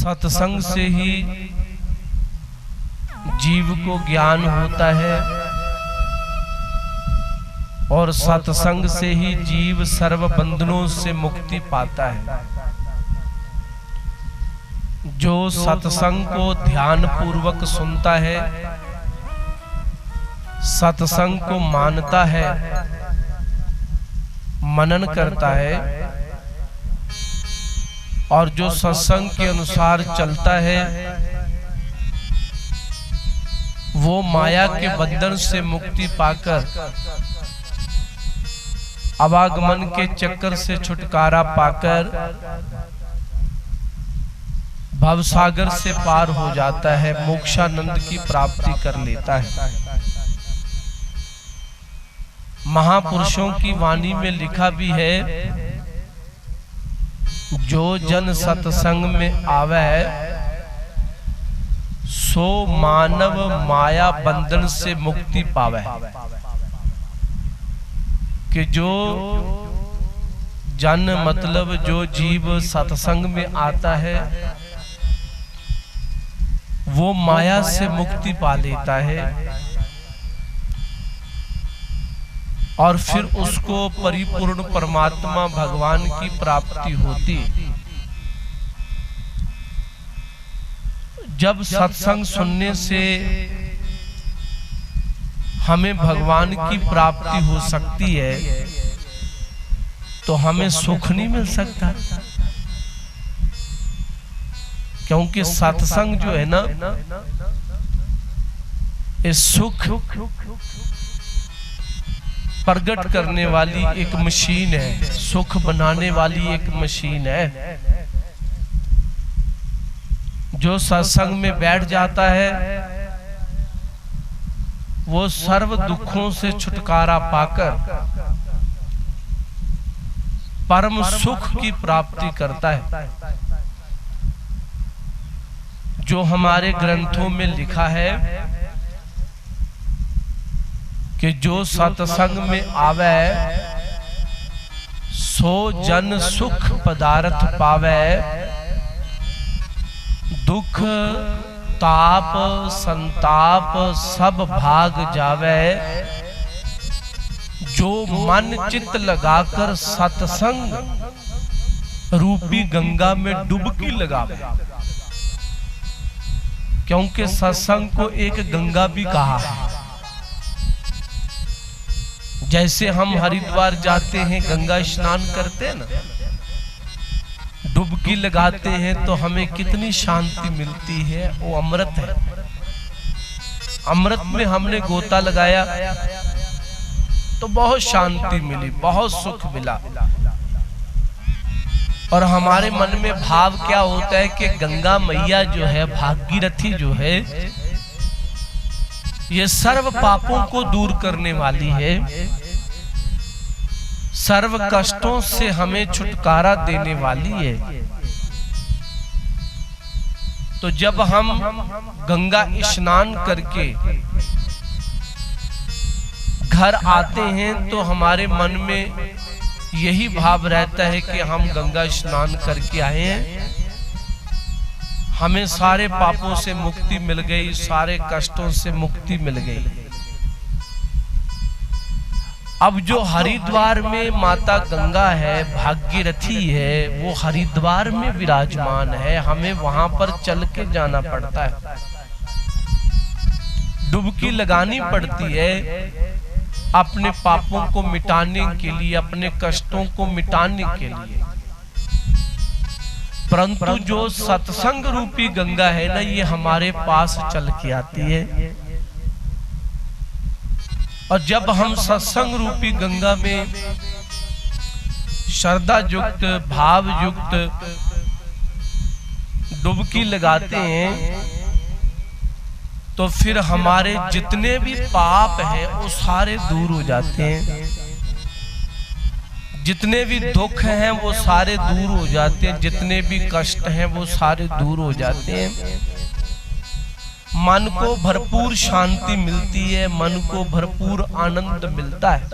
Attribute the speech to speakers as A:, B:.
A: सत्संग से ही जीव को ज्ञान होता है और सत्संग से ही जीव सर्व बंधनों से मुक्ति पाता है। जो सत्संग को ध्यान पूर्वक सुनता है, सत्संग को मानता है, मनन करता है और जो सत्संग के अनुसार चलता है, वो माया के बंधन से मुक्ति पाकर अवागमन के चक्कर से छुटकारा पाकर भवसागर से पार हो जाता है, मोक्षानंद की प्राप्ति कर लेता है। महापुरुषों की वाणी में लिखा भी है, जो जन सत्संग में आवे सो मानव माया बंधन से मुक्ति पावे। कि जो जन मतलब जो जीव सत्संग में आता है वो माया से मुक्ति पा लेता है और फिर उसको परिपूर्ण परमात्मा भगवान की प्राप्ति होती। जब सत्संग सुनने से हमें भगवान की प्राप्ति हो सकती है तो हमें सुख नहीं मिल सकता, क्योंकि सत्संग जो है ना, इस सुख प्रकट करने वाली एक मशीन है, सुख बनाने वाली एक मशीन है। जो सत्संग में बैठ जाता है वो सर्व दुखों से छुटकारा पाकर परम सुख की प्राप्ति करता है। जो हमारे ग्रंथों में लिखा है कि जो सत्संग में आवे सो जन सुख पदार्थ पावे, दुख ताप संताप सब भाग जावे। जो मन चित्त लगाकर सत्संग रूपी गंगा में डुबकी लगावे, क्योंकि सत्संग को एक गंगा भी कहा है। जैसे हम हरिद्वार जाते हैं, गंगा स्नान करते हैं ना, डुबकी लगाते हैं तो हमें कितनी शांति मिलती है, वो अमृत है। अमृत में हमने गोता लगाया तो बहुत शांति मिली, बहुत सुख मिला। और हमारे मन में भाव क्या होता है कि गंगा मैया जो है, भागीरथी जो है, ये सर्व पापों को दूर करने वाली है, सर्व कष्टों से हमें छुटकारा देने वाली है। तो जब हम गंगा स्नान करके घर आते हैं तो हमारे मन में यही भाव रहता है कि हम गंगा स्नान करके आए हैं, हमें सारे पापों से मुक्ति मिल गई, सारे कष्टों से मुक्ति मिल गई। अब जो हरिद्वार में माता गंगा है, भागीरथी है, वो हरिद्वार में विराजमान है, हमें वहां पर चल के जाना पड़ता है, डुबकी लगानी पड़ती है अपने पापों को मिटाने के लिए, अपने कष्टों को मिटाने के लिए। परंतु जो सत्संग रूपी गंगा है ना, ये हमारे पास चल के आती है। और जब हम सत्संग रूपी गंगा में श्रद्धा युक्त भाव युक्त डुबकी लगाते हैं तो फिर हमारे जितने भी पाप हैं वो सारे दूर हो जाते हैं, जितने भी दुख हैं वो सारे दूर हो जाते हैं, जितने भी कष्ट हैं वो सारे दूर हो जाते हैं। मन को भरपूर शांति मिलती है, मन को भरपूर आनंद मिलता है।